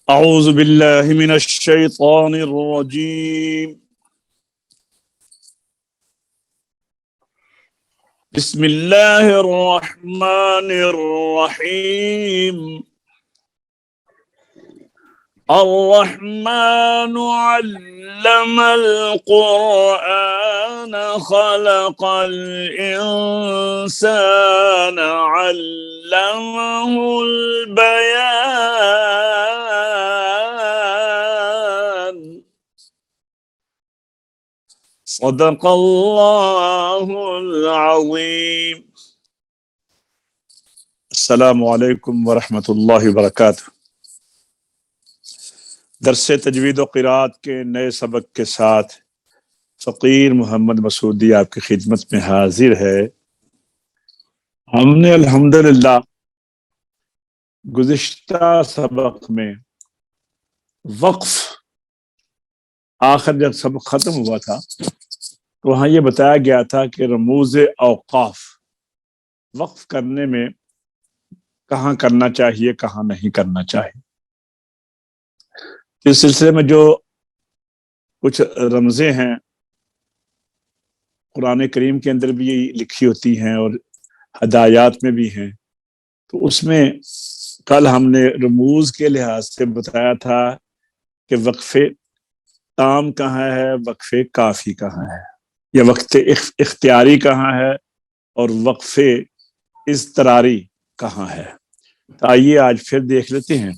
أعوذ بالله من الشيطان الرجيم. بسم الله الرحمن الرحيم. الرحمن علم القرآن خلق الإنسان علمه البيان. صدق الله العظيم. السلام علیکم ورحمۃ اللہ وبرکاتہ۔ درس تجوید و قرات کے نئے سبق کے ساتھ فقیر محمد مسعودی آپ کی خدمت میں حاضر ہے۔ ہم نے الحمدللہ گزشتہ سبق میں وقف آخر جب سبق ختم ہوا تھا تو وہاں یہ بتایا گیا تھا کہ رموز اوقاف وقف کرنے میں کہاں کرنا چاہیے کہاں نہیں کرنا چاہیے۔ اس سلسلے میں جو کچھ رمزیں ہیں قرآن کریم کے اندر بھی لکھی ہوتی ہیں اور ہدایات میں بھی ہیں، تو اس میں کل ہم نے رموز کے لحاظ سے بتایا تھا کہ وقف تام کہاں ہے، وقف کافی کہاں ہے، یا وقت اختیاری کہاں ہے اور وقف اضطراری کہاں ہے۔ تو آئیے آج پھر دیکھ لیتے ہیں۔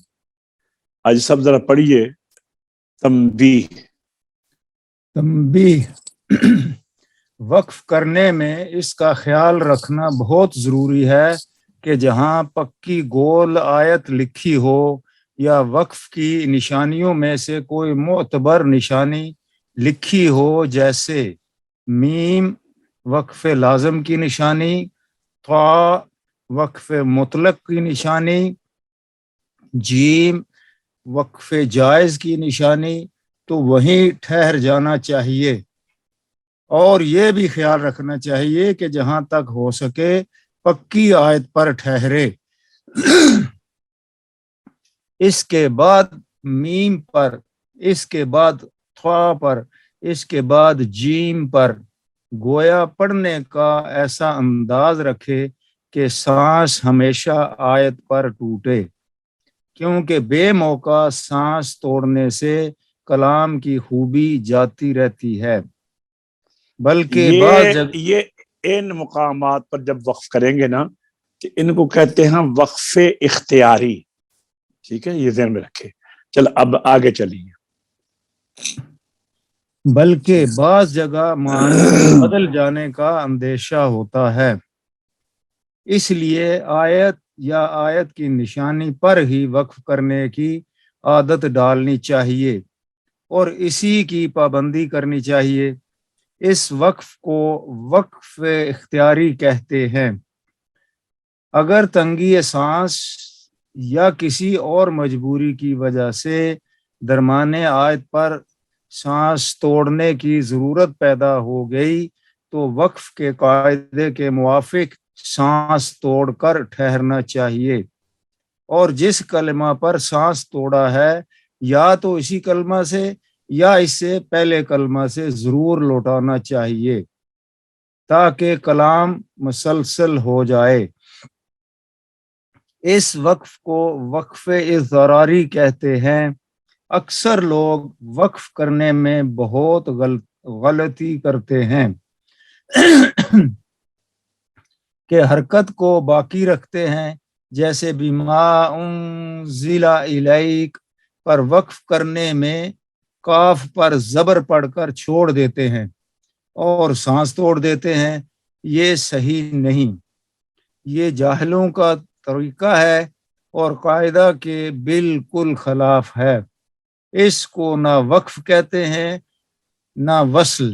آج سب ذرا پڑھیے تنبیہ وقف کرنے میں اس کا خیال رکھنا بہت ضروری ہے کہ جہاں پکی گول آیت لکھی ہو یا وقف کی نشانیوں میں سے کوئی معتبر نشانی لکھی ہو، جیسے میم وقف لازم کی نشانی، طا وقف مطلق کی نشانی، جیم وقف جائز کی نشانی، تو وہیں ٹھہر جانا چاہیے۔ اور یہ بھی خیال رکھنا چاہیے کہ جہاں تک ہو سکے پکی آیت پر ٹھہرے۔ اس کے بعد میم پر، اس کے بعد طا پر، اس کے بعد جیم پر گویا پڑھنے کا ایسا انداز رکھے کہ سانس ہمیشہ آیت پر ٹوٹے، کیونکہ بے موقع سانس توڑنے سے کلام کی خوبی جاتی رہتی ہے۔ بلکہ یہ ان مقامات پر جب وقف کریں گے نا کہ ان کو کہتے ہیں وقف اختیاری، ٹھیک ہے، یہ ذہن میں رکھے۔ چل اب آگے چلیے۔ بلکہ بعض جگہ معنی بدل جانے کا اندیشہ ہوتا ہے، اس لیے آیت یا آیت کی نشانی پر ہی وقف کرنے کی عادت ڈالنی چاہیے اور اسی کی پابندی کرنی چاہیے۔ اس وقف کو وقف اختیاری کہتے ہیں۔ اگر تنگی سانس یا کسی اور مجبوری کی وجہ سے درمیان آیت پر سانس توڑنے کی ضرورت پیدا ہو گئی تو وقف کے قاعدے کے موافق سانس توڑ کر ٹھہرنا چاہیے، اور جس کلمہ پر سانس توڑا ہے یا تو اسی کلمہ سے یا اس سے پہلے کلمہ سے ضرور لوٹانا چاہیے تاکہ کلام مسلسل ہو جائے۔ اس وقف کو وقف اضطراری کہتے ہیں۔ اکثر لوگ وقف کرنے میں بہت غلطی کرتے ہیں کہ حرکت کو باقی رکھتے ہیں، جیسے بما انزل الیک پر وقف کرنے میں کاف پر زبر پڑھ کر چھوڑ دیتے ہیں اور سانس توڑ دیتے ہیں۔ یہ صحیح نہیں، یہ جاہلوں کا طریقہ ہے اور قاعدہ کے بالکل خلاف ہے۔ اس کو نہ وقف کہتے ہیں نہ وصل،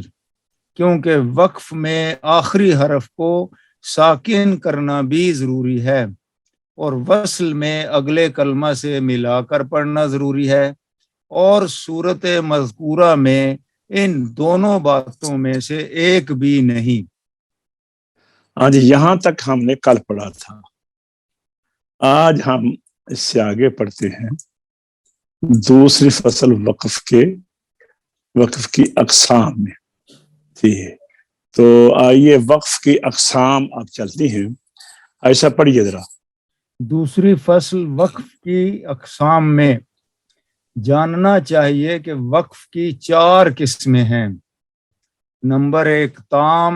کیونکہ وقف میں آخری حرف کو ساکن کرنا بھی ضروری ہے اور وصل میں اگلے کلمہ سے ملا کر پڑھنا ضروری ہے، اور صورت مذکورہ میں ان دونوں باتوں میں سے ایک بھی نہیں۔ ہاں جی، یہاں تک ہم نے کل پڑھا تھا۔ آج ہم اس سے آگے پڑھتے ہیں۔ دوسری فصل وقف کی اقسام میں تھی. تو آئیے وقف کی اقسام اب چلتی ہیں. ایسا پڑھیے ذرا. دوسری فصل وقف کی اقسام میں جاننا چاہیے کہ وقف کی 4 قسمیں ہیں. نمبر 1 تام،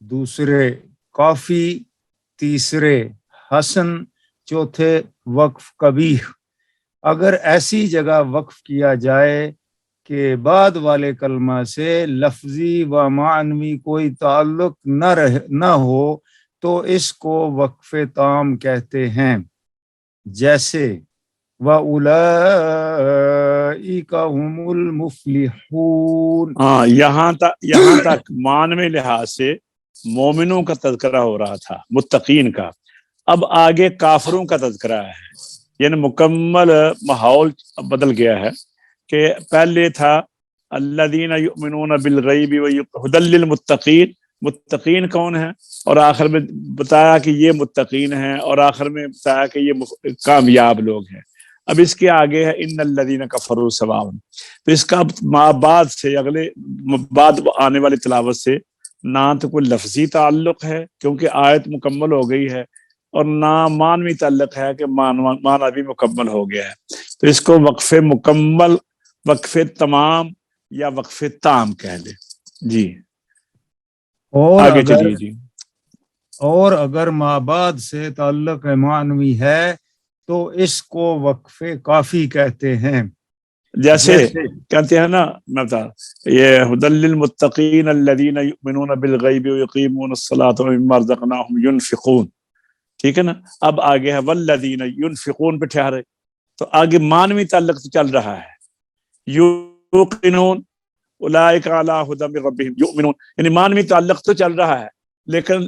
دوسرے کافی، تیسرے حسن، چوتھے وقف قبیح. اگر ایسی جگہ وقف کیا جائے کہ بعد والے کلمہ سے لفظی و معنوی کوئی تعلق نہ ہو تو اس کو وقف تام کہتے ہیں. جیسے وَأُولَئِكَ هُمُ الْمُفْلِحُونَ. ہاں یہاں تک معنوی لحاظ سے مومنوں کا تذکرہ ہو رہا تھا، متقین کا. اب آگے کافروں کا تذکرہ ہے. یعنی مکمل ماحول بدل گیا ہے کہ پہلے تھا الذین یؤمنون بالغیب وہدی للمتقین. متقین کون ہیں؟ اور آخر میں بتایا کہ یہ متقین ہیں، اور آخر میں بتایا کہ یہ کامیاب لوگ ہیں. اب اس کے آگے ہے ان الذین کفروا سواء. تو اس کا بعد سے اگلے بعد آنے والی تلاوت سے نہ تو کوئی لفظی تعلق ہے کیونکہ آیت مکمل ہو گئی ہے، اور نہ معنوی تعلق ہے کہ معنی بھی مکمل ہو گیا ہے. تو اس کو وقف مکمل، وقف تمام یا وقف تام کہہ لیں. جی آگے چلیے. جی اور اگر ما بعد سے تعلق معنوی ہے تو اس کو وقف کافی کہتے ہیں. جیسے کہتے ہیں نا، میں بتا یہ ھدی للمتقین الذین یؤمنون بالغیب ویقیمون الصلاۃ ومما رزقناہم ینفقون. ٹھیک ہے نا. اب آگے ہے والذین ینفقون پہ ٹھہرے، تو آگے معنوی تعلق تو چل رہا ہے. یوقنون اولئک علی ھدی من ربہم یؤمنون، یعنی معنوی تعلق تو چل رہا ہے، لیکن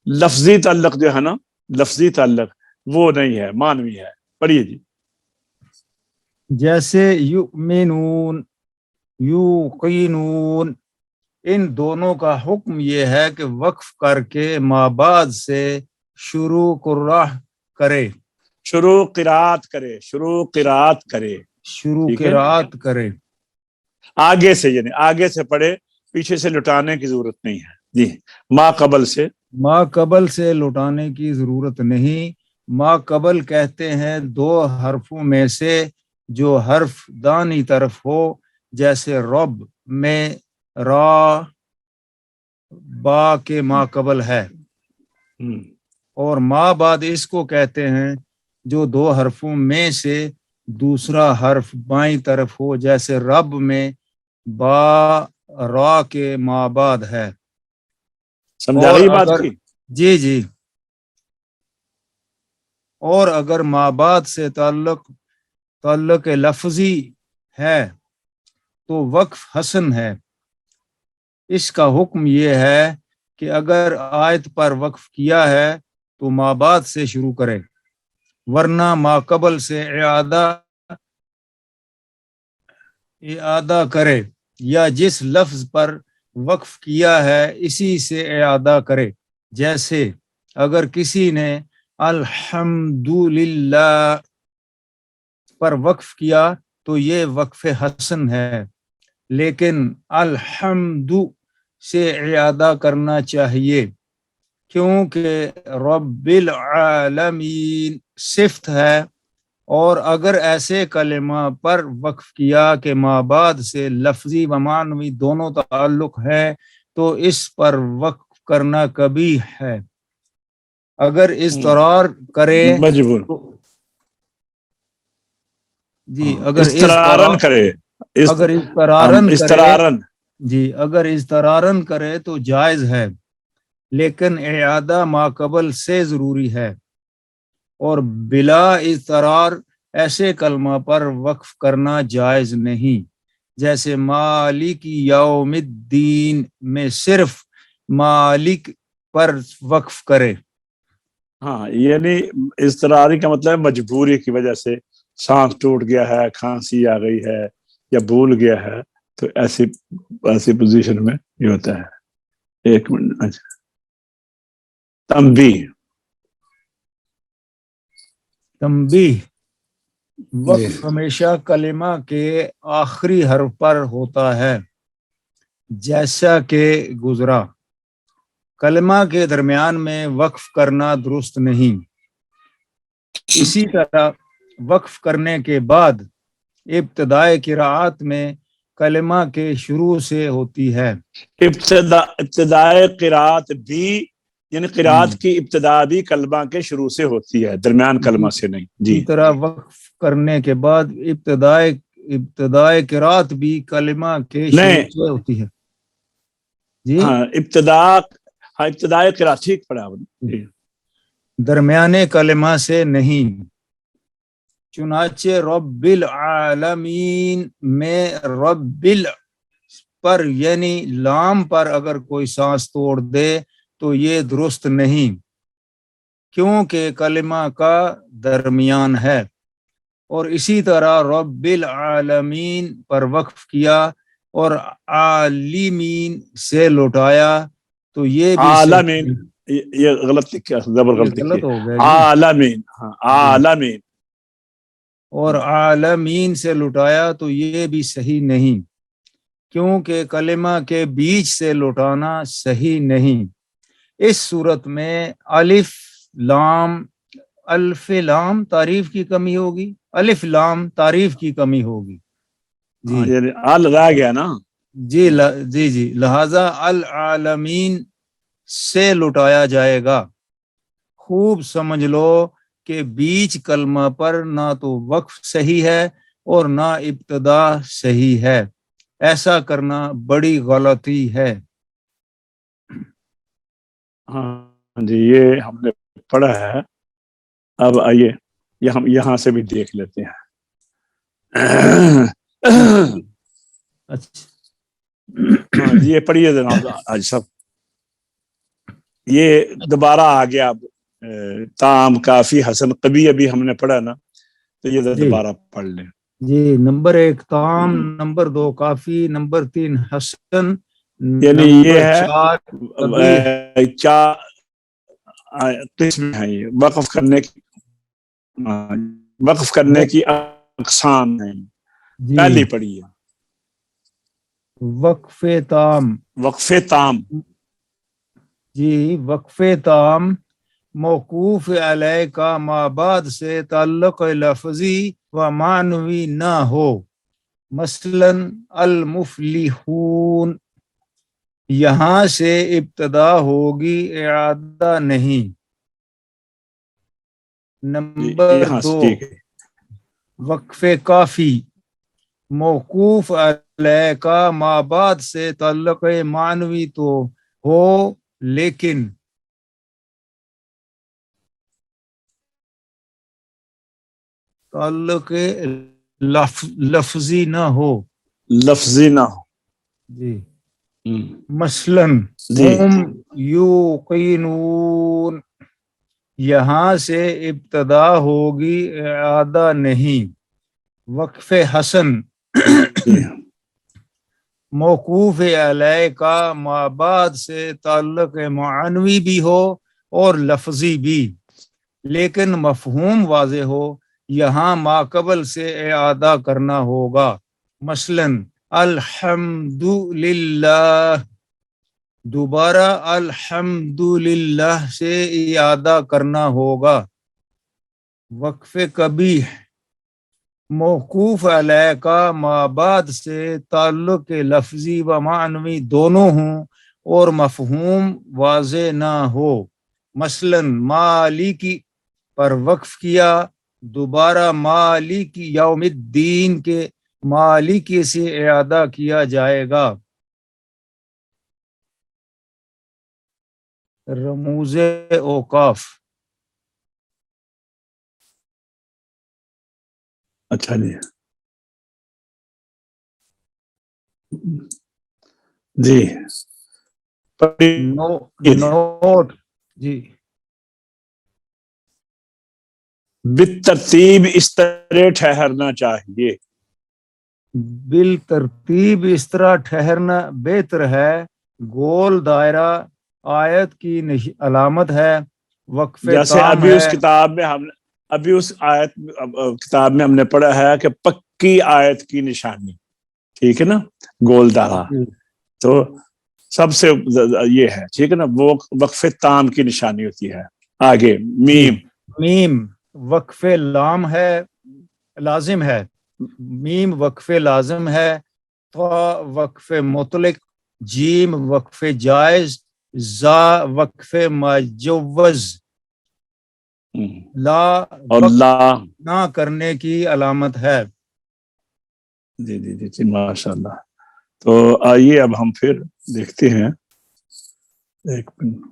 لفظی تعلق جو ہے نا، لفظی تعلق وہ نہیں ہے، معنوی ہے. پڑھیے جی. جیسے یؤمنون، یوقنون، ان دونوں کا حکم یہ ہے کہ وقف کر کے ما بعد سے شروع قرآن کرے، شروع قرات کرے. شروع قرات کرے. آگے سے، یعنی آگے سے پڑھے، پیچھے سے لٹانے کی ضرورت نہیں ہے. جی ما قبل سے لٹانے کی ضرورت نہیں. ما قبل کہتے ہیں 2 حرفوں میں سے جو حرف دانی طرف ہو، جیسے رب میں را با کے ما قبل ہے، اور ما بعد اس کو کہتے ہیں جو 2 حرفوں میں سے دوسرا حرف بائیں طرف ہو، جیسے رب میں با را کے ما بعد ہے. سمجھا گئی بات کی؟ جی. اور اگر ما بعد سے تعلق لفظی ہے تو وقف حسن ہے. اس کا حکم یہ ہے کہ اگر آیت پر وقف کیا ہے تو ما بعد سے شروع کرے، ورنہ ما قبل سے اعادہ کرے، یا جس لفظ پر وقف کیا ہے اسی سے اعادہ کرے. جیسے اگر کسی نے الحمدللہ پر وقف کیا تو یہ وقف حسن ہے، لیکن الحمد سے اعادہ کرنا چاہیے کیونکہ رب العالمین صفت ہے. اور اگر ایسے کلمہ پر وقف کیا کہ ما بعد سے لفظی و معنوی دونوں تعلق ہے تو اس پر وقف کرنا قبیح ہے. اگر اضطرار کرے مجبور، جی اگر استرارن کرے، اگر اضطرارن کرے تو جائز ہے، لیکن اعادہ ما قبل سے ضروری ہے. اور بلا اضطرار ایسے کلمہ پر وقف کرنا جائز نہیں، جیسے مالک یوم الدین میں صرف مالک پر وقف کرے. ہاں یعنی اضطراری کا مطلب مجبوری کی وجہ سے، سانس ٹوٹ گیا ہے، کھانسی آ گئی ہے، یا بھول گیا ہے، تو ایسی پوزیشن میں یہ ہوتا ہے. 1 منٹ. اچھا تنبیہ وقف ہمیشہ کلمہ کے آخری حرف پر ہوتا ہے جیسا کہ گزرا۔ کلمہ کے درمیان میں وقف کرنا درست نہیں۔ اسی طرح وقف کرنے کے بعد ابتدائے قرأت میں کلمہ کے شروع سے ہوتی ہے۔ ابتدائے قرات بھی یعنی قرات کی ابتدا بھی کلمہ کے شروع سے ہوتی ہے، درمیان کلمہ سے نہیں۔ جی، اسی طرح وقف کرنے کے بعد ابتدائے قرأت بھی کلمہ کے شروع سے ہوتی ہے۔ جی ہاں، ابتدائے قرات ٹھیک پڑھا آپ نے۔ درمیانے کلمہ سے نہیں۔ چنانچہ رب العالمین میں رب پر یعنی لام پر اگر کوئی سانس توڑ دے تو یہ درست نہیں، کیونکہ کلمہ کا درمیان ہے۔ اور اسی طرح رب العالمین پر وقف کیا اور عالمین سے لوٹایا تو یہ بھی عالمین، یہ غلط لکھا، زبر غلط غلط ہو گیا۔ عالمین، ہاں عالمین، اور عالمین سے لوٹایا تو یہ بھی صحیح نہیں، کیونکہ کلمہ کے بیچ سے لوٹانا صحیح نہیں۔ اس صورت میں الف لام تعریف کی کمی ہوگی، الف لام تعریف کی کمی ہوگی۔ جی یعنی ال رہ گیا نا۔ جی لہذا العالمین سے لوٹایا جائے گا۔ خوب سمجھ لو کہ بیچ کلمہ پر نہ تو وقف صحیح ہے اور نہ ابتدا صحیح ہے۔ ایسا کرنا بڑی غلطی ہے۔ ہاں جی، یہ ہم نے پڑھا ہے۔ اب آئیے ہم یہاں سے بھی دیکھ لیتے ہیں۔ ہاں جی، یہ پڑھیے جناب حاجی صاحب، یہ دوبارہ آ گیا۔ اب تام، کافی، حسن، قبی ابھی ہم نے پڑھا نا، تو یہ دوبارہ پڑھ لیں۔ جی، نمبر 1 تام، نمبر 2 کافی، نمبر 3 حسن، یعنی یہ ہے 4 چار قسم ہے، یہ وقف کرنے کی اقسام ہیں۔ پہلی پڑھی ہے وقف تام۔ وقف تام، جی، وقف تام موقوف علیہ کا ما بعد سے تعلق لفظی و معنوی نہ ہو، مثلا المفلحون، یہاں سے ابتدا ہوگی، اعادہ نہیں۔ نمبر 2 وقف کافی موقوف علیہ کا ما بعد سے تعلق معنوی تو ہو لیکن تعلق لفظی نہ ہو، لفظی نہ ہو۔ جی، مثلا ہم یوقنون، یہاں سے ابتدا ہوگی، اعادہ نہیں۔ وقف حسن موقوف علیہ کا ما بعد سے تعلق معنوی بھی ہو اور لفظی بھی، لیکن مفہوم واضح ہو، یہاں ما قبل سے اعادہ کرنا ہوگا۔ مثلا الحمدللہ، دوبارہ الحمدللہ سے اعادہ کرنا ہوگا۔ وقف قبیح موقوف علیہ کا ما بعد سے تعلق لفظی و معنوی دونوں ہوں اور مفہوم واضح نہ ہو، مثلا مالکی پر وقف کیا، دوبارہ مالکی یوم الدین کے مالکی سے اعادہ کیا جائے گا۔ رموز اوقاف۔ اچھا جی نوٹ جی، بالترتیب اس طرح ٹھہرنا چاہیے۔ بالترتیب اس طرح ٹھہرنا بہتر ہے۔ گول دائرہ آیت کی علامت ہے۔ وقف جیسے تام ابھی ہے۔ اس کتاب میں ہم ابھی اس آیت کتاب میں ہم نے پڑھا ہے کہ پکی آیت کی نشانی، ٹھیک ہے نا، گول دارا، تو سب سے یہ ہے، ٹھیک ہے نا، وہ وقف تام کی نشانی ہوتی ہے۔ آگے میم، میم وقف لام ہے، لازم ہے، میم وقف لازم ہے، تو وقف مطلق، جیم وقف جائز، زا وقف مجوز، لا اور وقف لا، نہ کرنے کی علامت ہے۔ جی جی جی جی ماشاء اللہ۔ تو آئیے اب ہم پھر دیکھتے ہیں، ایک منٹ،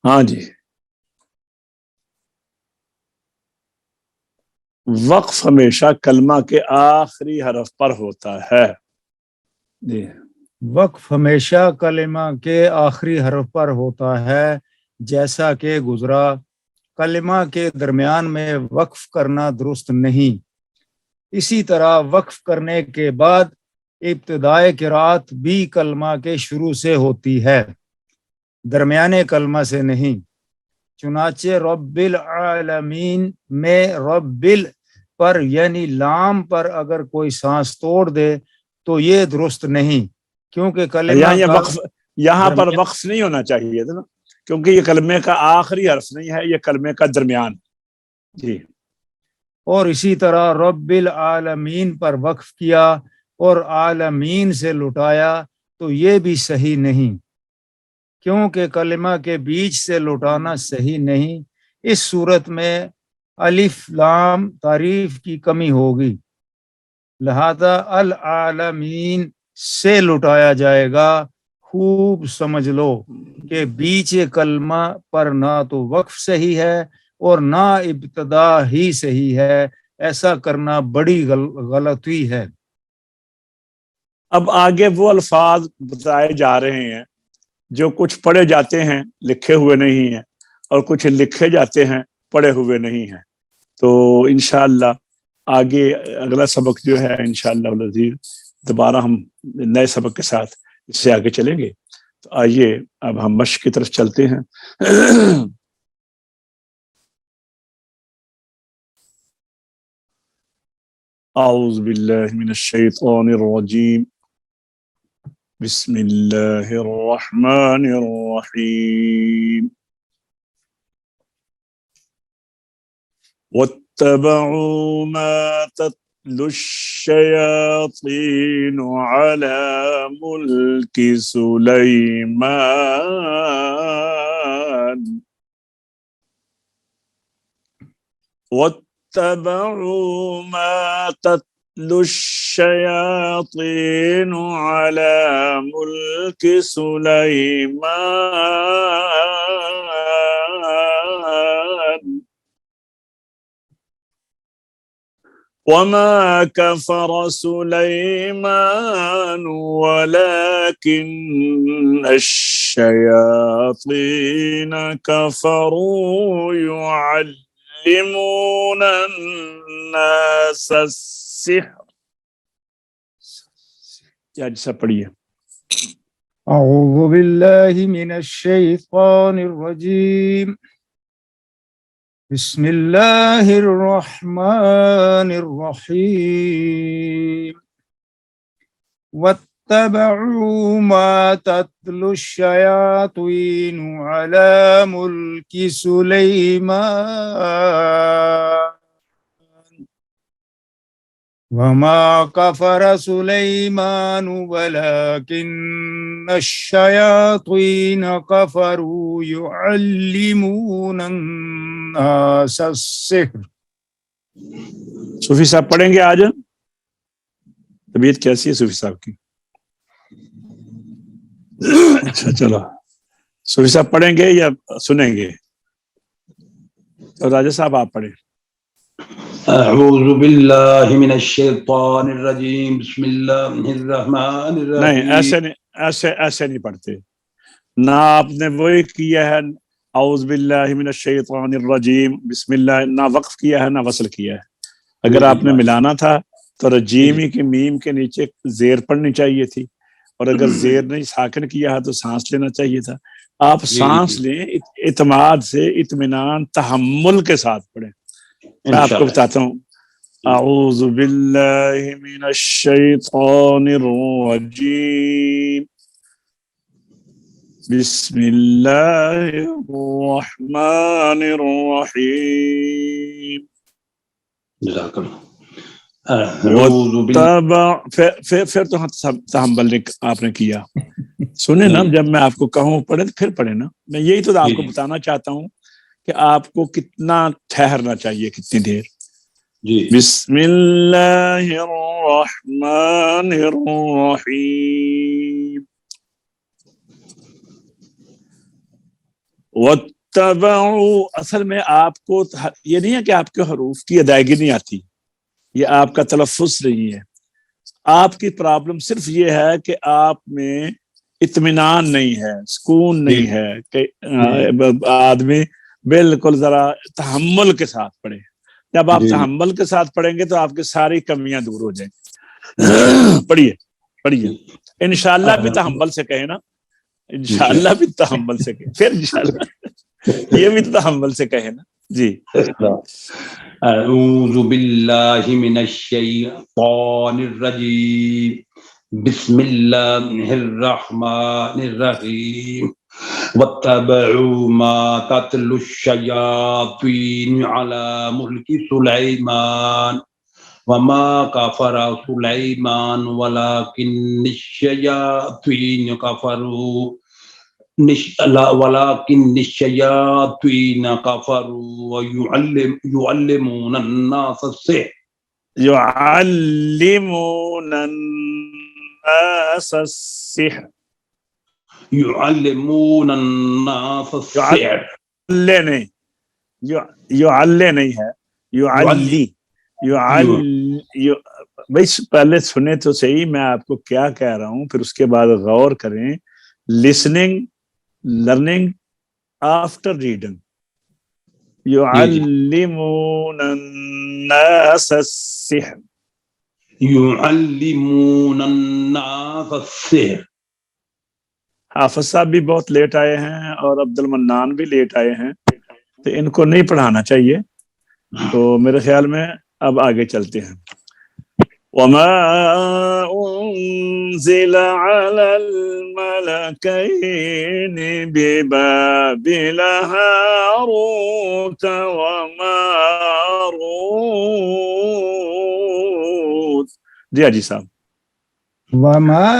ہاں جی، وقف ہمیشہ کلمہ کے آخری حرف پر ہوتا ہے۔ جی، وقف ہمیشہ کلمہ کے آخری حرف پر ہوتا ہے، جیسا کہ گزرا، کلمہ کے درمیان میں وقف کرنا درست نہیں۔ اسی طرح وقف کرنے کے بعد ابتدائے قرات بھی کلمہ کے شروع سے ہوتی ہے، درمیانے کلمہ سے نہیں۔ چنانچہ رب العالمین میں رب پر یعنی لام پر اگر کوئی سانس توڑ دے تو یہ درست نہیں، کیونکہ کلمہ کا یہاں پر وقف نہیں ہونا چاہیے تھا نا، کیونکہ یہ کلمے کا آخری حرف نہیں ہے، یہ کلمے کا درمیان۔ جی، اور اسی طرح رب العالمین پر وقف کیا اور عالمین سے لٹایا تو یہ بھی صحیح نہیں، کیونکہ کلمہ کے بیچ سے لٹانا صحیح نہیں۔ اس صورت میں الف لام تعریف کی کمی ہوگی، لہذا العالمین سے لٹایا جائے گا۔ خوب سمجھ لو کہ بیچ کلمہ پر نہ تو وقف صحیح ہے اور نہ ابتدا ہی صحیح ہے، ایسا کرنا بڑی غلطی ہے۔ اب آگے وہ الفاظ بتائے جا رہے ہیں جو کچھ پڑھے جاتے ہیں لکھے ہوئے نہیں ہیں، اور کچھ لکھے جاتے ہیں پڑھے ہوئے نہیں ہیں۔ تو انشاءاللہ آگے اگلا سبق جو ہے انشاءاللہ العزیز دوبارہ ہم نئے سبق کے ساتھ اس سے آگے چلیں گے۔ تو آئیے اب ہم مشق کی طرف چلتے ہیں۔ اعوذ باللہ من الشیطان الرجیم، بسم اللہ الرحمن الرحیم، واتبعوا ما تتلو الشياطين على ملك سليمان، واتبعوا ما تتلو الشياطين على ملك سليمان، وما كفر سليمان ولكن الشياطين كفروا يعلمون الناس السحر۔ جیسا پڑھیے، اعوذ باللہ من الشیطان الرجیم، بسم اللہ الرحمن الرحیم، واتبعوا ما تتلو الشیاطین علی ملک سلیمان وما كفر سليمان ولكن الشياطين كفروا يعلمون الناس السحر۔ صوفی صاحب پڑھیں گے آج؟ طبیعت کیسی ہے صوفی صاحب کی؟ اچھا چلو، صوفی صاحب پڑھیں گے یا سنیں گے؟ تو راجہ صاحب آپ پڑھیں۔ اعوذ باللہ من الشیطان الرجیم، بسم اللہ الرحمن الرحیم۔ نہیں، ایسے نہیں پڑھتے، نہ آپ نے وہی کیا ہے اعوذ باللہ من الشیطان الرجیم بسم اللہ، نہ وقف کیا ہے نہ وصل کیا ہے. اگر آپ نے ملانا تھا تو رجیمی کے میم کے نیچے زیر پڑنی چاہیے تھی، اور اگر زیر نہیں ساکن کیا ہے تو سانس لینا چاہیے تھا. آپ سانس لیں اعتماد سے، اطمینان، تحمل کے ساتھ پڑھیں. میں آپ کو بتاتا ہوں. اعوذ باللہ من الشیطان الرجیم بسم اللہ الرحمن الرحیم. جزاک اللہ. اعوذ پھر تو تحمل آپ نے کیا. سنیں نا، جب میں آپ کو کہوں پڑھیں تو پھر پڑھیں نا. میں یہی تو آپ کو بتانا چاہتا ہوں کہ آپ کو کتنا ٹھہرنا چاہیے، کتنی دیر. بسم اللہ الرحمن الرحیم. واتبعوا، اصل میں آپ کو یہ نہیں ہے کہ آپ کے حروف کی ادائیگی نہیں آتی، یہ آپ کا تلفظ نہیں ہے. آپ کی پرابلم صرف یہ ہے کہ آپ میں اطمینان نہیں ہے، سکون نہیں ہے کہ آدمی بالکل ذرا تحمل کے ساتھ پڑھے. جب آپ تحمل کے ساتھ پڑھیں گے تو آپ کی ساری کمیاں دور ہو جائیں گی. پڑھیے انشاءاللہ بھی تحمل سے کہیں نا، انشاءاللہ بھی تحمل سے کہیں، پھر انشاءاللہ یہ بھی تحمل سے کہیں نا. جی. اعوذ باللہ من الشیطان الرجیم بسم اللہ الرحمن الرحیم. واتبعوا ما تتلو الشیاطین علی ملک سلیمان وما کفر سلیمان ولکن الشیاطین کفروا ولكن الشياطين كفروا ويعلمون الناس السحر. يعلمون الناس السحر. يعلمون الناس السحر. يعلي نہیں ہے، يعلي. بس پہلے سنیں تو صحیح میں آپ کو کیا کہہ رہا ہوں، پھر اس کے بعد غور کریں. listening, learning after reading. يعلمون الناس السحر. يعلمون الناس السحر. حافظ صاحب بھی بہت لیٹ آئے ہیں اور عبد المنان بھی لیٹ آئے ہیں، تو ان کو نہیں پڑھانا چاہیے. تو میرے خیال میں اب آگے چلتے ہیں. وما أنزل على الملكين ببابل هاروت وماروت. جی حاجی صاحب. وما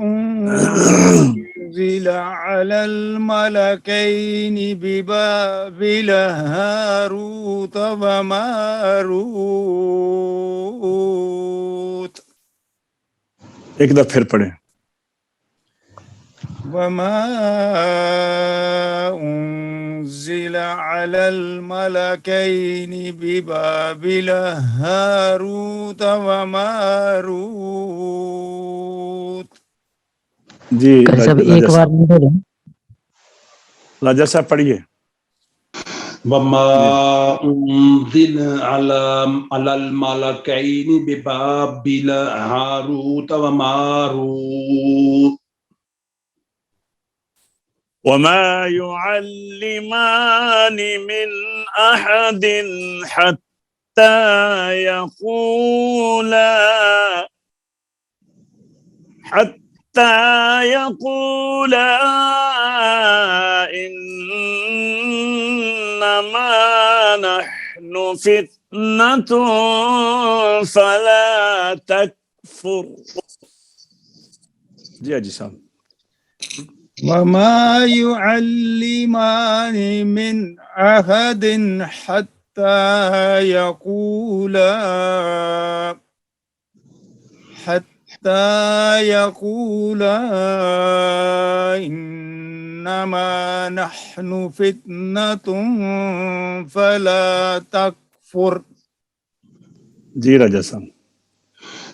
أنزل على الملكين ببابل هاروت وماروت. ایک دفعہ پھر پڑھیں. وما أنزل على الملكين ببابل هاروت وماروت. جی ایک بار راجہ صاحب پڑھیے. وما انزل على الملكين ببابل هاروت وماروت. وما يعلمان من أحد حتى يقولا إنما نحن فتنة فلا تكفر. جی صاحب. وما يعلمان من أحد حتى يقولا إنما نحن فتنة فلا تكفر. جی راجہ صاحب.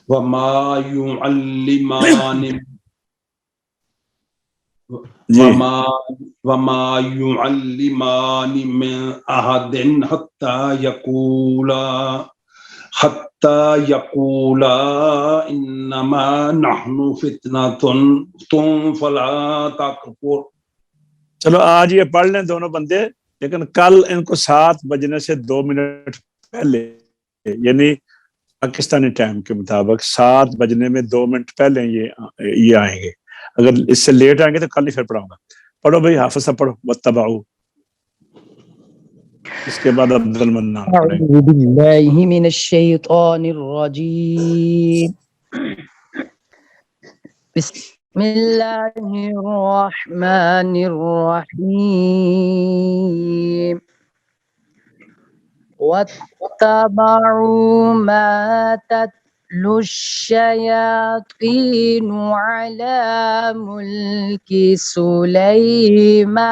وما يعلمان وما يعلمان من أحد حتى يقولا إنما نحن فتنة فلا تكفر. چلو آج یہ پڑھ لیں دونوں بندے، لیکن کل ان کو 7 بجنے سے 2 منٹ پہلے، یعنی پاکستانی ٹائم کے مطابق 7 بجنے میں 2 منٹ پہلے یہ آئیں گے. اگر اس سے لیٹ آئیں گے تو کل ہی پھر پڑھاؤں گا. پڑھو بھائی، حافظ صاحب پڑھو. واتبعوا، اس کے بعد عبد المنان پڑھیں. أعوذ بالله من الشيطان الرجيم. بسم الله الرحمن الرحيم. واتبعوا ما تتلو الشياطين على ملك سليمان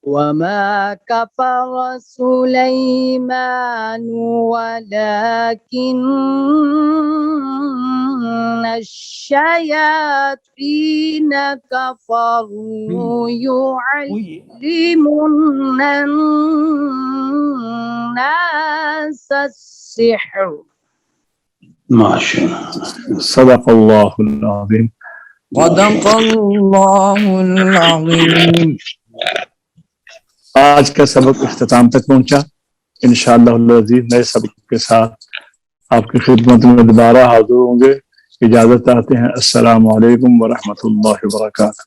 وما كفر سليمان ولكن الشياطين كفروا يعلمون الناس السحر. ماشاءاللہ. صدق اللہ العظیم. صدق اللہ العظیم. آج کا سبق اختتام تک پہنچا. انشاءاللہ العزیز نئے سبق کے ساتھ آپ کی خدمت میں دوبارہ حاضر ہوں گے. اجازت چاہتے ہیں. السلام علیکم ورحمۃ اللہ وبرکاتہ.